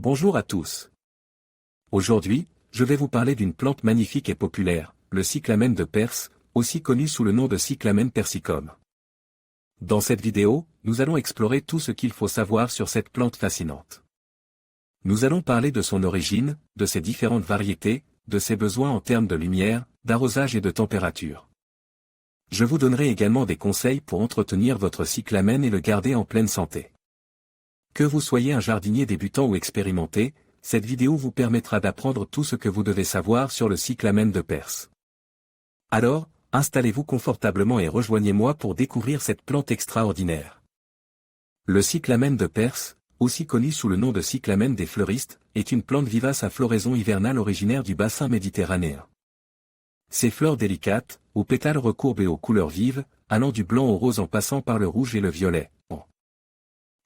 Bonjour à tous. Aujourd'hui, je vais vous parler d'une plante magnifique et populaire, le cyclamen de Perse, aussi connu sous le nom de cyclamen persicum. Dans cette vidéo, nous allons explorer tout ce qu'il faut savoir sur cette plante fascinante. Nous allons parler de son origine, de ses différentes variétés, de ses besoins en termes de lumière, d'arrosage et de température. Je vous donnerai également des conseils pour entretenir votre cyclamen et le garder en pleine santé. Que vous soyez un jardinier débutant ou expérimenté, cette vidéo vous permettra d'apprendre tout ce que vous devez savoir sur le cyclamen de Perse. Alors, installez-vous confortablement et rejoignez-moi pour découvrir cette plante extraordinaire. Le cyclamen de Perse, aussi connu sous le nom de cyclamen des fleuristes, est une plante vivace à floraison hivernale originaire du bassin méditerranéen. Ses fleurs délicates, aux pétales recourbés et aux couleurs vives, allant du blanc au rose en passant par le rouge et le violet,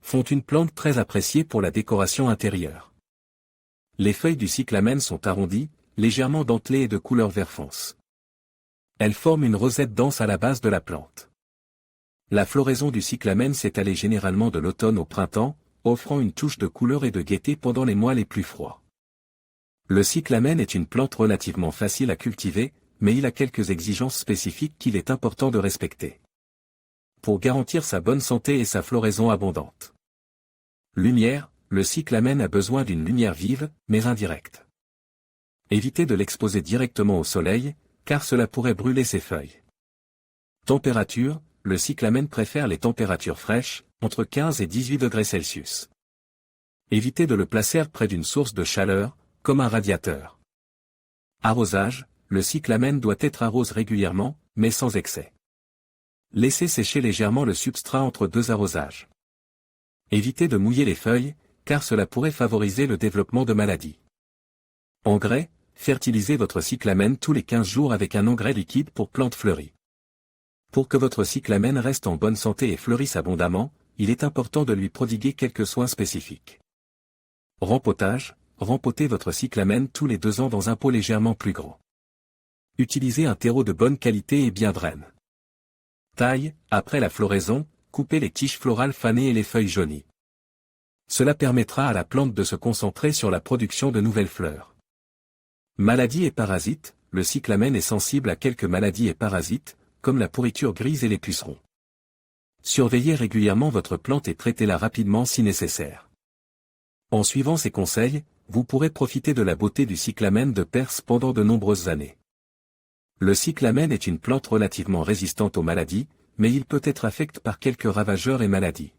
font une plante très appréciée pour la décoration intérieure. Les feuilles du cyclamen sont arrondies, légèrement dentelées et de couleur vert foncé. Elles forment une rosette dense à la base de la plante. La floraison du cyclamen s'étale généralement de l'automne au printemps, offrant une touche de couleur et de gaieté pendant les mois les plus froids. Le cyclamen est une plante relativement facile à cultiver, mais il a quelques exigences spécifiques qu'il est important de respecter. Pour garantir sa bonne santé et sa floraison abondante. Lumière, le cyclamen a besoin d'une lumière vive, mais indirecte. Évitez de l'exposer directement au soleil, car cela pourrait brûler ses feuilles. Température, le cyclamen préfère les températures fraîches, entre 15 et 18 degrés Celsius. Évitez de le placer près d'une source de chaleur, comme un radiateur. Arrosage, le cyclamen doit être arrosé régulièrement, mais sans excès. Laissez sécher légèrement le substrat entre deux arrosages. Évitez de mouiller les feuilles, car cela pourrait favoriser le développement de maladies. Engrais, fertilisez votre cyclamen tous les 15 jours avec un engrais liquide pour plantes fleuries. Pour que votre cyclamen reste en bonne santé et fleurisse abondamment, il est important de lui prodiguer quelques soins spécifiques. Rempotage, rempotez votre cyclamen tous les 2 ans dans un pot légèrement plus grand. Utilisez un terreau de bonne qualité et bien draine. Taille, après la floraison, coupez les tiges florales fanées et les feuilles jaunies. Cela permettra à la plante de se concentrer sur la production de nouvelles fleurs. Maladies et parasites, le cyclamen est sensible à quelques maladies et parasites, comme la pourriture grise et les pucerons. Surveillez régulièrement votre plante et traitez-la rapidement si nécessaire. En suivant ces conseils, vous pourrez profiter de la beauté du cyclamen de Perse pendant de nombreuses années. Le cyclamen est une plante relativement résistante aux maladies, mais il peut être affecté par quelques ravageurs et maladies.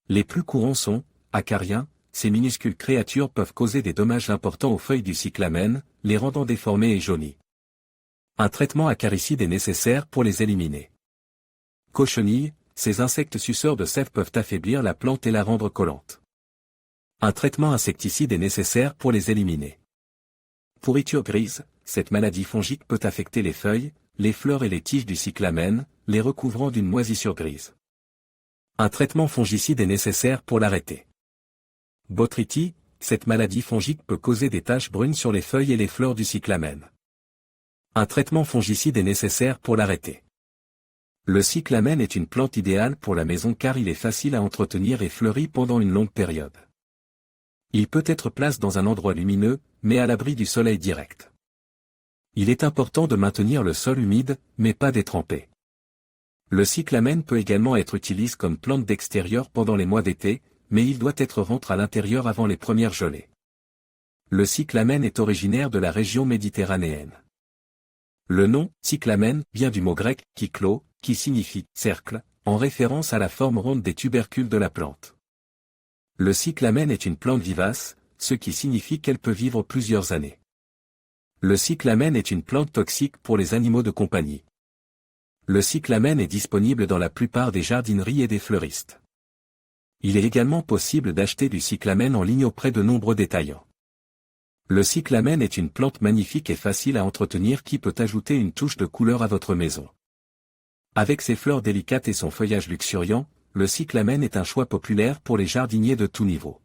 Les plus courants sont, acariens, ces minuscules créatures peuvent causer des dommages importants aux feuilles du cyclamen, les rendant déformées et jaunies. Un traitement acaricide est nécessaire pour les éliminer. Cochenilles, ces insectes suceurs de sève peuvent affaiblir la plante et la rendre collante. Un traitement insecticide est nécessaire pour les éliminer. Pourriture grise, cette maladie fongique peut affecter les feuilles, les fleurs et les tiges du cyclamen, les recouvrant d'une moisissure grise. Un traitement fongicide est nécessaire pour l'arrêter. Botrytis, cette maladie fongique peut causer des taches brunes sur les feuilles et les fleurs du cyclamen. Un traitement fongicide est nécessaire pour l'arrêter. Le cyclamen est une plante idéale pour la maison car il est facile à entretenir et fleurit pendant une longue période. Il peut être placé dans un endroit lumineux, mais à l'abri du soleil direct. Il est important de maintenir le sol humide, mais pas détrempé. Le cyclamen peut également être utilisé comme plante d'extérieur pendant les mois d'été, mais il doit être rentré à l'intérieur avant les premières gelées. Le cyclamen est originaire de la région méditerranéenne. Le nom, cyclamen, vient du mot grec, kyklo, qui signifie « cercle », en référence à la forme ronde des tubercules de la plante. Le cyclamen est une plante vivace, ce qui signifie qu'elle peut vivre plusieurs années. Le cyclamen est une plante toxique pour les animaux de compagnie. Le cyclamen est disponible dans la plupart des jardineries et des fleuristes. Il est également possible d'acheter du cyclamen en ligne auprès de nombreux détaillants. Le cyclamen est une plante magnifique et facile à entretenir qui peut ajouter une touche de couleur à votre maison. Avec ses fleurs délicates et son feuillage luxuriant, le cyclamen est un choix populaire pour les jardiniers de tout niveau.